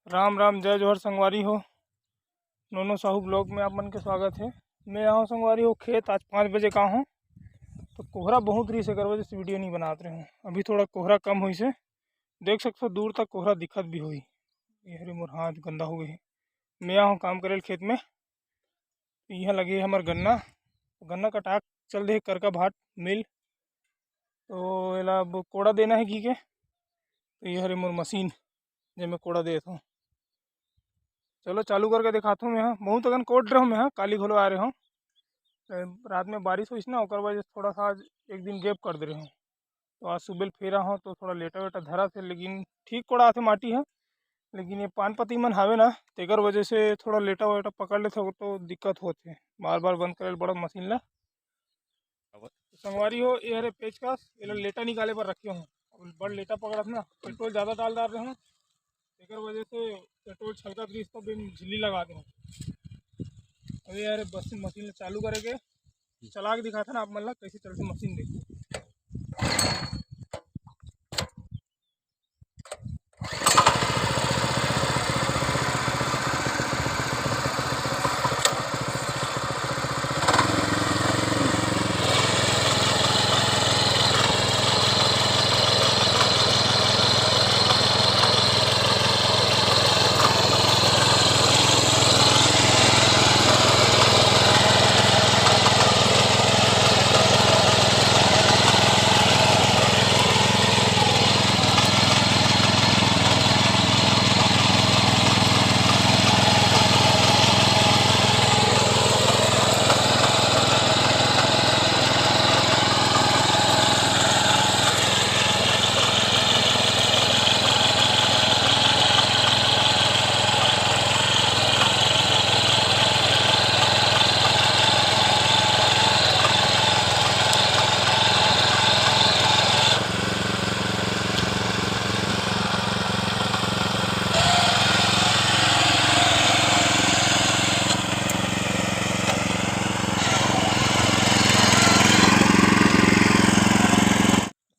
राम राम जय जोहर संगवारी हो। नोनो साहू ब्लॉग में आप मन के स्वागत है। मैं यहाँ संगवारी हो खेत। आज 5 बजे का हूँ तो कोहरा बहुत रही से कर वजह से वीडियो नहीं बनाते रहे हूँ। अभी थोड़ा कोहरा कम हुई से देख सकते हो, दूर तक कोहरा दिक्कत भी हुई। ये हरे मोर हाथ गंदा हो गए है। मैं यहाँ काम करे खेत में, यहाँ लगे हमार गन्ना। गन्ना कटाक चल दे कर का भाट मिल, तो एला अब कोड़ा देना है घी के। तो ये हरे मोर मशीन जो मैं कोड़ा देता हूँ। चलो चालू करके दिखाता हूँ। मैं यहाँ बहुत अगन कोट रहा हूँ। मैं यहाँ काली घोलो आ रहे हूँ। रात में बारिश हुई ना, और वजह से थोड़ा सा आज एक दिन गैप कर दे रहे हूँ। तो आज सुबह फेरा हूँ तो थोड़ा लेटा वेटा धरा थे, लेकिन ठीक कोड़ा आते माटी है। लेकिन ये पान पत्ती मन हावे ना, तेकर वजह से थोड़ा लेटा वेटा पकड़ लेते तो दिक्कत होते। बार बार बंद करे बड़ा मशीन ला। संगवारी हो ये हरे पेचकस ये लेटा निकाले पर रखे हूँ। अब बड़ लेटा पकड़ा ना, पेट्रोल ज़्यादा डाल रहे हूँ, तेकर वजह से पेट्रोल छलका ग्रीस तो बिन झिल्ली लगा दूँ। अभी यार बस मशीन चालू करेंगे, चला के दिखाता ना आप मतलब कैसे चलती मशीन देखो।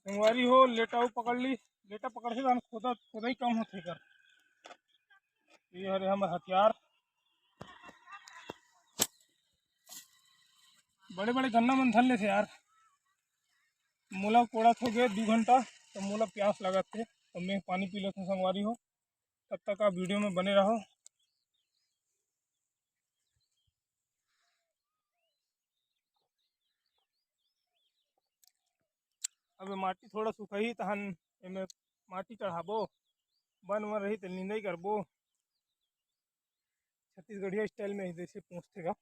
संगवारी हो लेटा पकड़ ली, लेटा पकड़ से खोदा खोदा ही कम होते कर। ये हरे हमारे हथियार बड़े बड़े गन्ना मन धन ले थे यार। मूला कोड़ा हो गए 2 घंटा, तो मूला प्यास लगा थे तो मैं पानी पी लेता हूँ। संगवारी हो तब तक आप वीडियो में बने रहो। अब माटी थोड़ा सुखाई तहन एमे माटी चढ़ाबो, बन वन रही तो निंदाई करबो छत्तीसगढ़िया स्टाइल में जैसे पूछते का।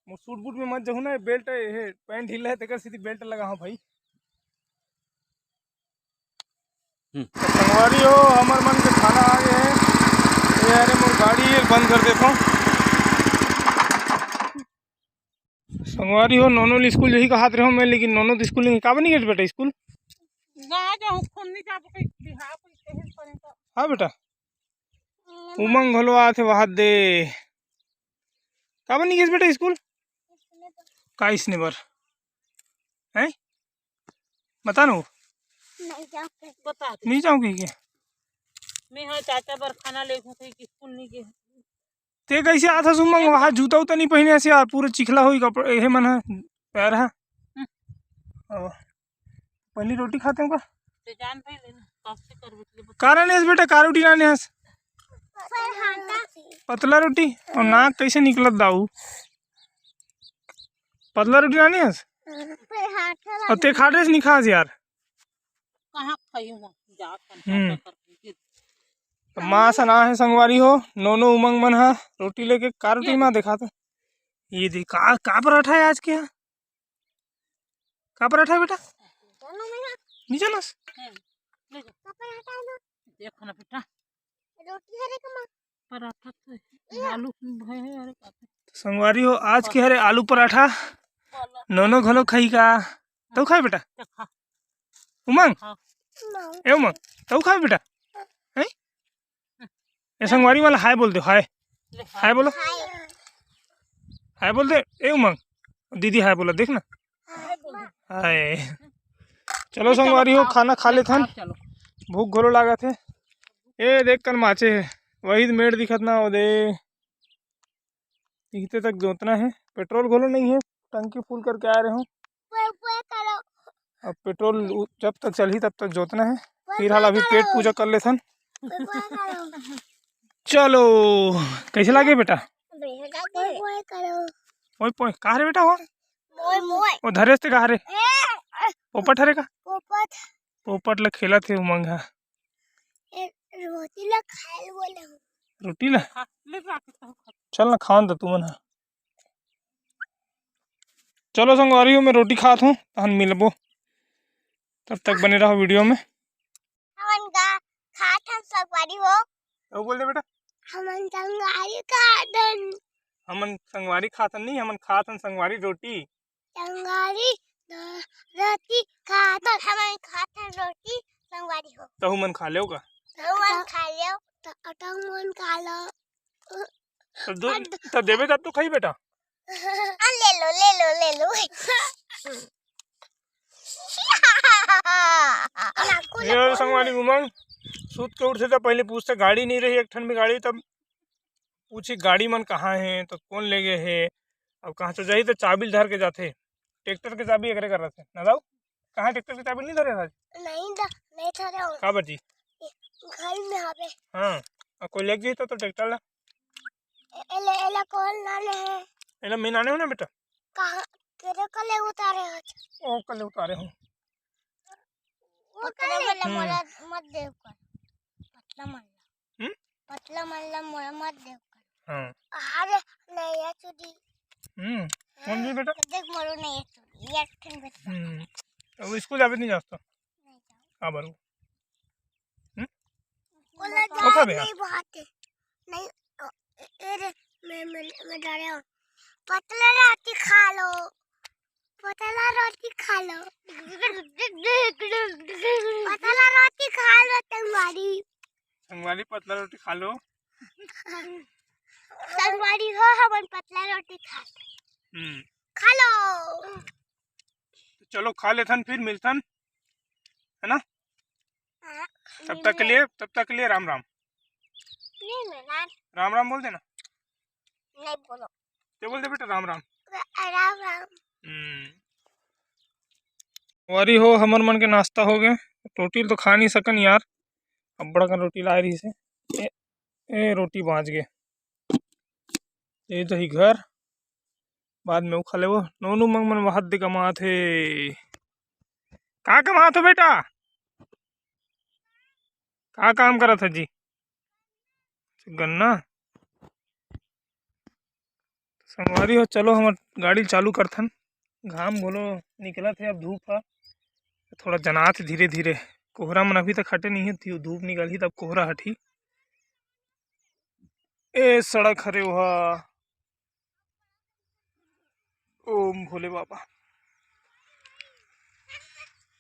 वो सूट बूट में मत जाऊँ ना, बेल्ट है पैंट ढीला है तेकर सीधी बेल्ट लगा हाँ भाई। तो संगवारी हो हमार मन के खाना आ गए हैं। ये अरे मोर गाड़ी बंद कर देता हूँ। संगवारी हो नोनो स्कूल यही कहा रहे हो मैं, लेकिन नोनो स्कूल नहीं का बनी गए बेटा स्कूल। हाँ बेटा उमंग घलो आते वहाँ दे का बनी गए बेटा स्कूल का इसने बर है बता नो नहीं जाऊँगी क्या मैं हाँ चाचा बर खाना ले स्कूल नहीं गए ते कैसे आता सुमंग वहाँ जूता उता नहीं पहने ऐसे यार पूरा चिखला हुई कपड़े ये मन है पैर है। पहली रोटी खाते हैं का जान भाई लेना कब से कर कारण है बेटा का रोटी लाने हंस पतला रोटी और नाक कैसे निकलत दाऊ पतला रोटी लाने हंस और ते खाटे से नहीं खास यार कहाँ खाऊंगा जा तो माँ सना है संगवारी हो नोनो उमंग मन है रोटी लेके का रोटी माँ देखा था। ये देख का पराठा है आज के यहाँ का पराठा है बेटा नहीं जानस देखो ना बेटा पराठा तो आलू है अरे संगवारी हो आज के हरे आलू पराठा नोनो घलो खाई का तो खाए बेटा उमंग ए उमंग तो खाए बेटा हैं ए संगवारी वाला हाय बोल दो हाय हाय बोलो हाय बोल दे ए उमंग दीदी हाय बोला देख ना हाय। चलो संगवारी हो खाना खा लेते हैं, भूख घोलो लागत है। ये देख कल माचे है वही मेड़ दिखत ना वो दे दिखते तक जोतना है। पेट्रोल घोलो नहीं है, टंकी फुल करके आ रहे हो। अब पेट्रोल जब तक चली तब तक जोतना है। फिर हाल अभी पेट पूजा कर ले सन। चलो कैसे लागे बेटा? ओए पोए कहाँ रे बेटा हो? वो धरे से कहाँ रे? पोपट हरे का? पोपट ला खेला थे उमंग है। रोटी ला चल ना खान तो तुमन। चलो संगवारी हो मैं रोटी खात हूँ तहन मिलबो, तब तक बने रहो वीडियो में। वो बोल दे बेटा हमन संगवारी खातन नहीं, हमन खातन संगवारी रोटी। रोटी खातन हमन खातन रोटी संगवारी हो। तो हमन खा लेओ का? हमन खा लेओ तो मन खा लो। तो देबे तब तो खाई बेटा। ले लो ये संगवारी उमंग सूत के उठ से तो पहले पूछते गाड़ी नहीं रही एक ठन में गाड़ी, तब पूछी गाड़ी मन कहाँ है तो कौन ले गए है। अब कहाँ से जाही तो चाबी धर के जाते, ट्रैक्टर के चाबी एकरे कर रहे ना जाओ। कहाँ ट्रैक्टर की चाबी नहीं धरे आज? नहीं धरे हो का बची घर में आवे। हाँ और कोई ले गई तो ट्रैक्टर ला एला कौन लाने है? एला मैं नाने हो ना बेटा। कहाँ तेरे कले उतारे हो? ओ कले उतारे हूँ। वो करे मोला मत देव कर पतला मल्ला मोला मत देव कर। हां अरे नहीं है चुदी। कौन भी बेटा देख मोरो नहीं है चुदी एक ठन बेटा। अब स्कूल जावे नहीं जाता नहीं जा। हां बरू बोला जा नहीं बात नहीं। अरे मैं डरे हूं। पतला रोटी खा लो, पतला रोटी खा लो, पतला रोटी खा लो संगवारी पतला रोटी खा लो। संगवारी हो हमन पतला रोटी खा लो। चलो खा लेथन फिर मिलथन है ना। तब तक के लिए राम राम। राम राम बोल देना। नहीं बोलो क्या बोल दे बेटा? राम राम राम राम। वारी हो हमर मन के नाश्ता हो गए। रोटी तो खा नहीं सकन यार, अब बड़ा का रोटी ला रही से ए रोटी बाँच गए ये तो ही घर बाद में वो खा ले। वो नोनू मंग मन वहां दे कमा थे का कमा थो बेटा? का काम करा था जी? गन्ना संगवारी हो। चलो हम गाड़ी चालू करथन। घाम बोलो निकला थे, अब धूप है थोड़ा जनात धीरे धीरे। कोहरा मन अभी तक हटे नहीं है, धूप निकली तब कोहरा हटी। ए सड़क हरे वहा ओम भोले बाबा।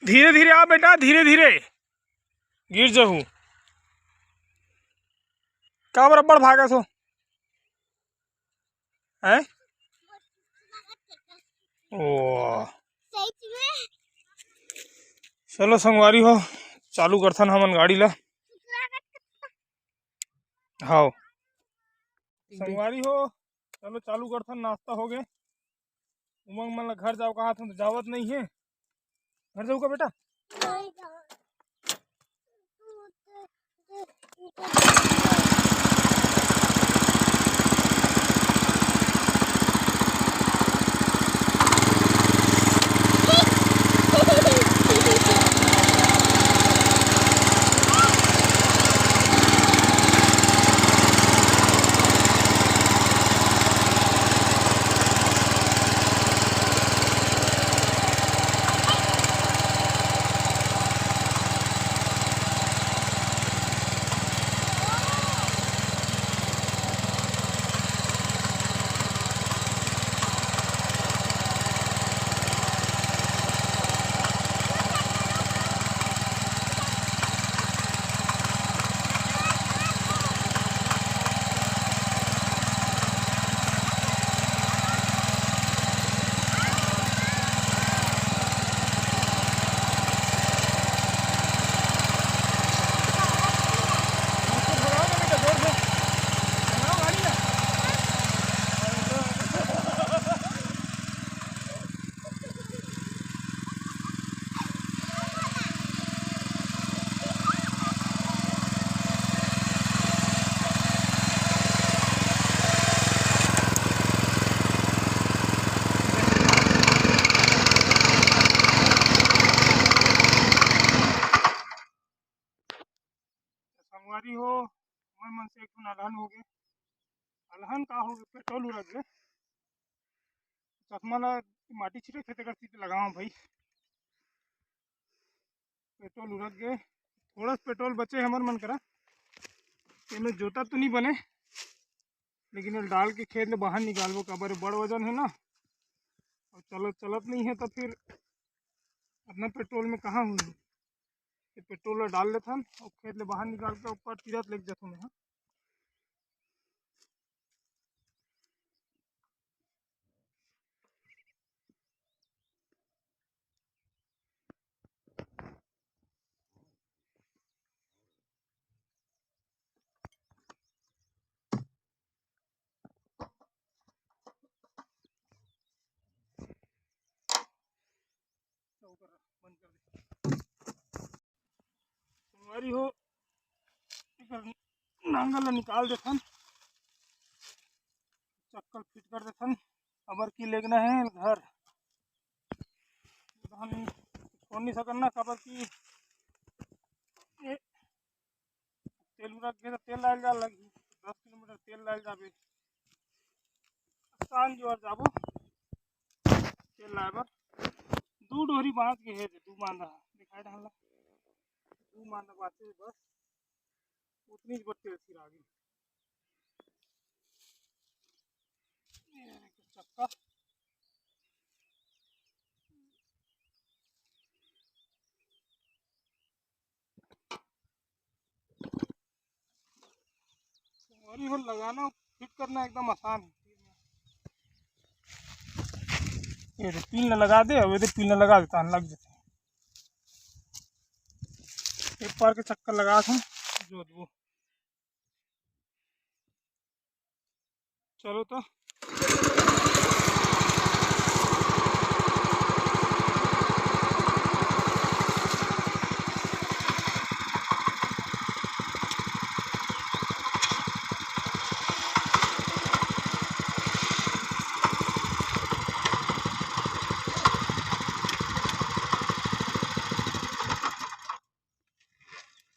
धीरे धीरे आ बेटा, धीरे धीरे गिर जाहू। का बराबर भागा सो है? ओ चलो संगवारी हो चालू करथन हमन गाड़ी ला। हाँ संगवारी हो चलो चालू करथन। नाश्ता हो गए। उमंग मन ला घर जाओ कहा था तो जावत नहीं है। घर जाऊ का बेटा? संगवारी हो मन से एक ठन अलहन हो गए। अलहन का हो गए पेट्रोल उड़क गए। चश्मा ला माटी छिटे खेते कर सीधे लगाओ भाई। पेट्रोल उड़क गए। थोड़ा सा पेट्रोल बचे हमर मन करा में जोता तो नहीं बने, लेकिन ये डाल के खेत में बाहर निकालबो काबर बड़ वजन है ना, और चलत नहीं है तो फिर अपना पेट्रोल में कहाँ हुई। ये पेट्रोल डाल लेथन और खेत ले बाहर निकाल के ऊपर तीरथ लेके जाथूँ मैं। बंद कर दे संगवारी हो। नांगल निकाल देथन, चक्कर फिट कर देथन। अबर की लेगना है घर धान छोड़ नहीं सकना काबर की तेल रख गए तो तेल डाल जा लगी 10 किलोमीटर तेल डाल जाबे। सांझ जोर जाबो तेल लाए बर। दू डोहरी बांध के है दू मांदा दिखाई डालना दू मांदा बाते बस उतनी बर तेल सिरा गई। चक्का संगवारी हो लगाना फिट करना एकदम आसान है। ये पिन लगा दे अब ये पिन लगा देता लग जाते एक बार के चक्कर लगा था जो वो। चलो तो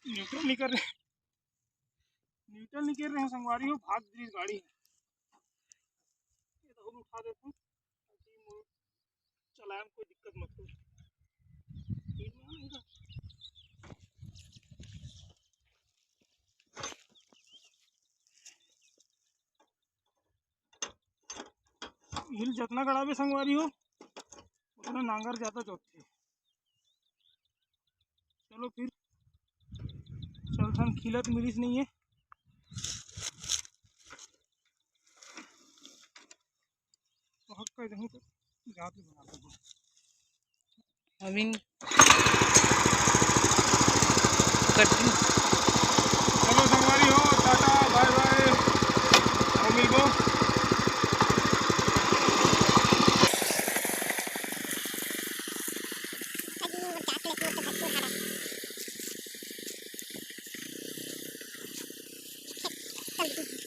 न्यूट्रल नहीं कर रहे हैं संगवारी हो। भाग गई गाड़ी ये तो उठा देता हूँ चलाए में कोई दिक्कत मत हो। हिल जितना गड़ावे संगवारी हो उतना नांगर ज़्यादा जोतते। चलो फिर चलथन खिलत मिलिस नहीं है तो हक कर दूँ तो जात ही बना दूँ अभी चलो संगवारी हो टाटा बाय बाय और मिलबो। Thank you.